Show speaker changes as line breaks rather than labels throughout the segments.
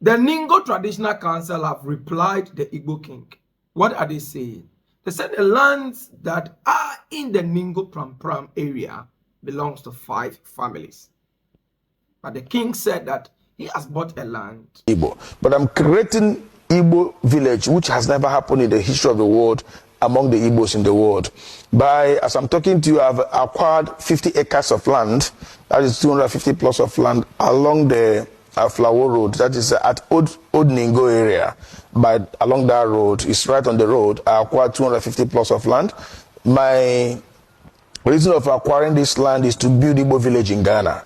The Ningo Traditional Council have replied the Igbo King. What are they saying? They said the lands that are in the Ningo Pram area belongs to 5 families. But the king said that he has bought a land.
Igbo. But I'm creating Igbo Village, which has never happened in the history of the world among the Igbos in the world. As I'm talking to you, I've acquired 50 acres of land, that is 250 plus of land along the Flower Road, that is at Old Ningo area. Along that road, it's right on the road. I acquired 250 plus of land. My reason of acquiring this land is to build Igbo Village in Ghana.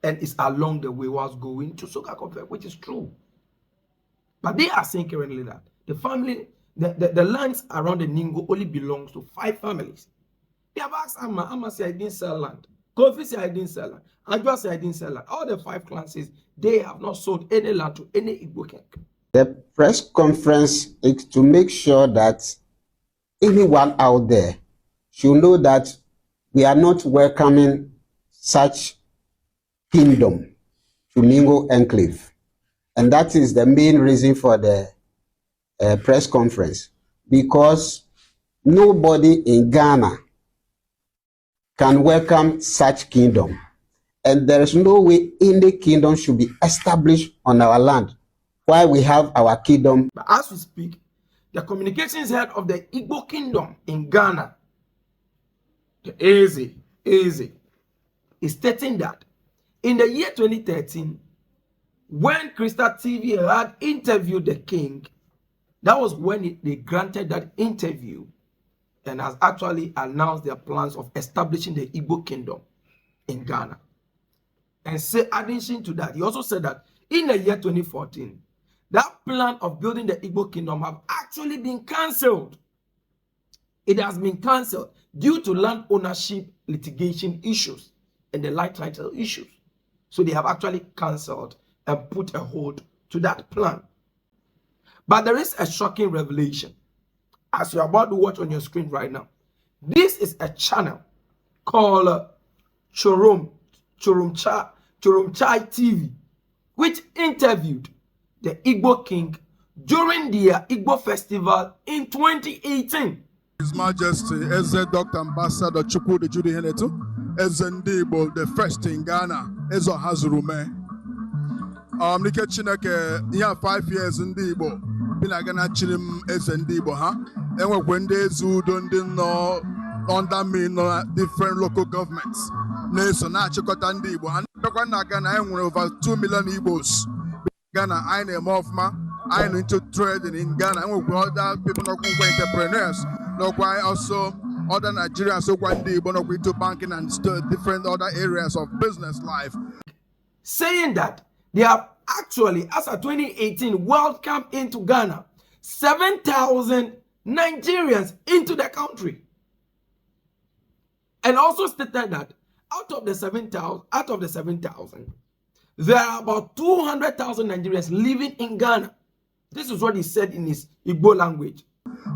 And it's along the way was going to Soka Conflict, which is true. But they are saying currently that the family, the lands around the Ningo only belongs to 5 families. They have asked Amma say I didn't sell land. Kofi say I didn't sell land. Ajwa say I didn't sell land. All the 5 clans says they have not sold any land to any Igbo King.
The press conference is to make sure that anyone out there should know that we are not welcoming such kingdom to Ningo Enclave. And that is the main reason for the press conference, because nobody in Ghana can welcome such kingdom. And there is no way any kingdom should be established on our land while we have our kingdom.
But as we speak, the communications head of the Igbo Kingdom in Ghana, the Exposé, is stating that in the year 2013, when Crystal TV had interviewed the king, that was when they granted that interview and has actually announced their plans of establishing the Igbo Kingdom in Ghana. And addition to that, he also said that in the year 2014, that plan of building the Igbo Kingdom have actually been cancelled. It has been cancelled due to land ownership litigation issues and the land title issues. So they have actually cancelled and put a hold to that plan. But there is a shocking revelation, as you're about to watch on your screen right now. This is a channel called Churumchai TV, which interviewed the Igbo King during their Igbo festival in 2018.
His Majesty Eze Dr. Ambassador Chukwu de Judy Henetu, Eze Ndibo, the first in Ghana, Eze Hazurume. Nike Chineke, here 5 years in Ndibo, Bina Ghana Chilim Eze Ndibo, and when they don't know under me, no different local governments. Nation Nachikota Ndibo, and Ghana, I went over 2 million Igbos. Ghana, I know Mofma, I know into trading in Ghana, and we other people not going entrepreneurs. No, why also other Nigerians so one day but not to banking and different other areas of business life.
Saying that they have actually, as of 2018, welcomed into Ghana 7,000 Nigerians into the country. And also stated that out of the 7,000, there are about 200,000 Nigerians living in Ghana. This is what he said in his Igbo language.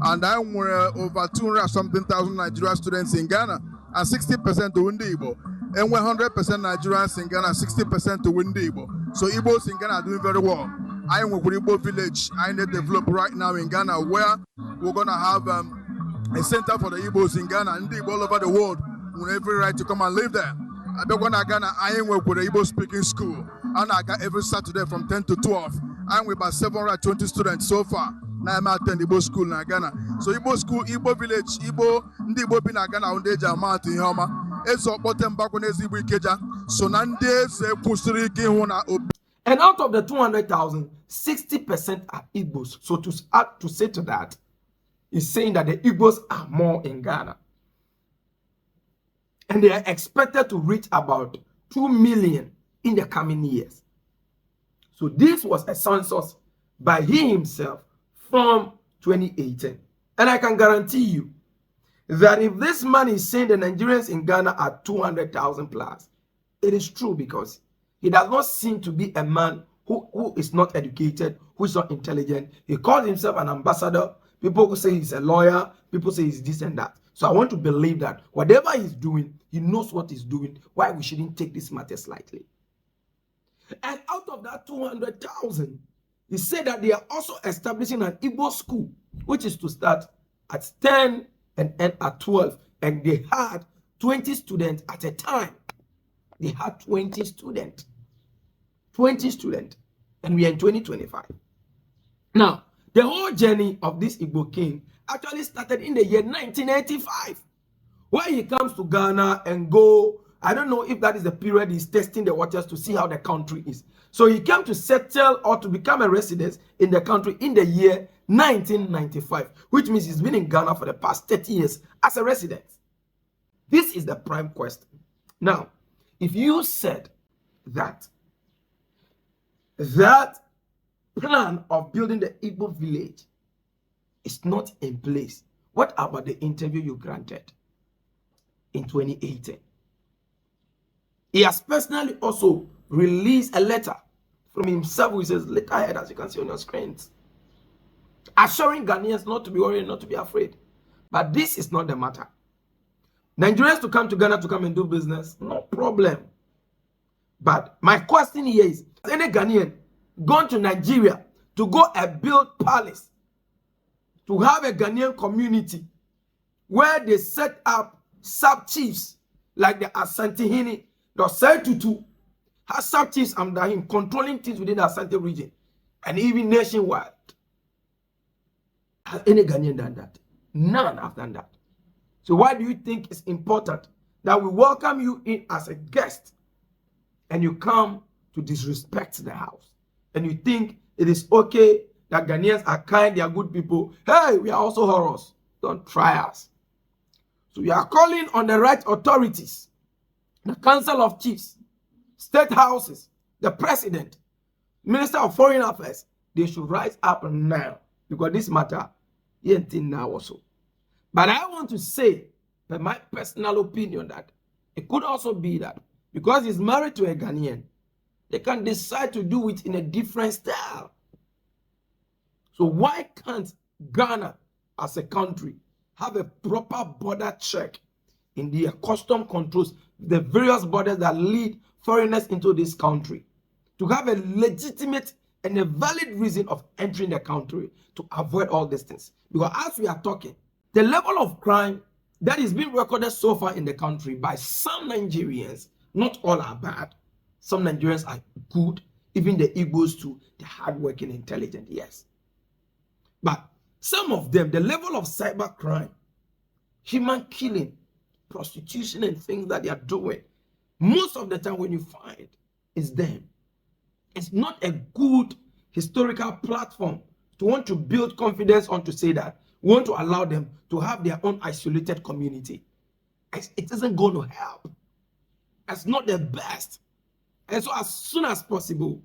And I were over 200-something thousand Nigerian students in Ghana, and 60% to Igbo. And 100% Nigerians in Ghana, 60% to Igbo. So Igbos in Ghana are doing very well. I am with Igbo Village. I need to develop right now in Ghana, where we're going to have a center for the Igbos in Ghana and Igbo all over the world with every right to come and live there. I bet when I Ghana, I am with the Igbo speaking school, and I got every Saturday from 10 to 12. I'm with about 720 students so far. Now I'm attending Igbo school in Ghana. So Igbo school, Igbo Village, Igbo, Igbo bin Ghana on the Jamati Homa. Eso bottom back on Igbo Ikeja. So Nande se Pusiri Kihuna.
And out of the 200,000, 60% are Igbos. So to say to that, is saying that the Igbos are more in Ghana. And they are expected to reach about 2 million in the coming years. So this was a census by he himself from 2018. And I can guarantee you that if this man is saying the Nigerians in Ghana are 200,000 plus, it is true, because he does not seem to be a man who is not educated, who is not intelligent. He calls himself an ambassador. People who say he's a lawyer, people say he's this and that. So I want to believe that whatever he's doing, he knows what he's doing, why we shouldn't take this matter slightly. And out of that 200,000, he said that they are also establishing an Igbo school, which is to start at 10 and end at 12. And they had 20 students at a time. They had 20 students. 20 students. And we are in 2025. Now, the whole journey of this Igbo King actually started in the year 1985. Where he comes to Ghana and go, I don't know if that is the period he's testing the waters to see how the country is. So he came to settle or to become a resident in the country in the year 1995, which means he's been in Ghana for the past 30 years as a resident. This is the prime question. Now, if you said that plan of building the Igbo village is not in place, what about the interview you granted in 2018? He has personally also released a letter from himself, which says, later ahead, as you can see on your screens, assuring Ghanaians not to be worried, not to be afraid. But this is not the matter. Nigerians to come to Ghana to come and do business, no problem. But my question here is, has any Ghanaian gone to Nigeria to go and build palace, to have a Ghanaian community where they set up sub-chiefs like the Asantehene, the Tutu, has sub-chiefs under him controlling things within the Asante region and even nationwide? Has any Ghanaian done that? None have done that. So why do you think it's important that we welcome you in as a guest and you come to disrespect the house? And you think it is okay that Ghanaians are kind, they are good people. Hey, we are also horrors. Don't try us. So we are calling on the right authorities, the Council of Chiefs, state houses, the president, Minister of Foreign Affairs. They should rise up now, because this matter ain't now also. But I want to say, by my personal opinion, that it could also be that because he's married to a Ghanaian, they can decide to do it in a different style. So why can't Ghana as a country have a proper border check in the custom controls, the various borders that lead foreigners into this country, to have a legitimate and a valid reason of entering the country to avoid all these things? Because as we are talking, the level of crime that is being recorded so far in the country by some Nigerians, not all are bad. Some Nigerians are good, even the Igbos too, they're hardworking, intelligent, yes. But some of them, the level of cyber crime, human killing, prostitution and things that they are doing, most of the time when you find it's them. It's not a good historical platform to want to build confidence on, to say that we want to allow them to have their own isolated community. It isn't going to help. It's not the best. And so as soon as possible,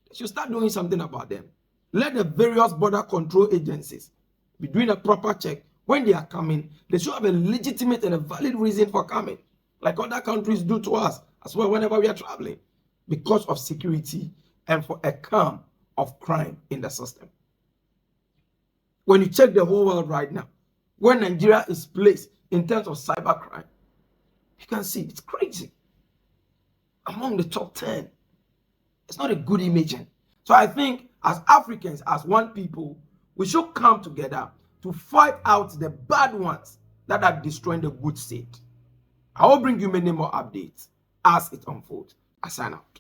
they should start doing something about them. Let the various border control agencies be doing a proper check. When they are coming, they should have a legitimate and a valid reason for coming, like other countries do to us as well whenever we are traveling, because of security and for a calm of crime in the system. When you check the whole world right now, where Nigeria is placed in terms of cyber crime, you can see it's crazy. Among the top 10. It's not a good image. So I think as Africans, as one people, we should come together to fight out the bad ones that are destroying the good state. I will bring you many more updates as it unfolds. I sign out.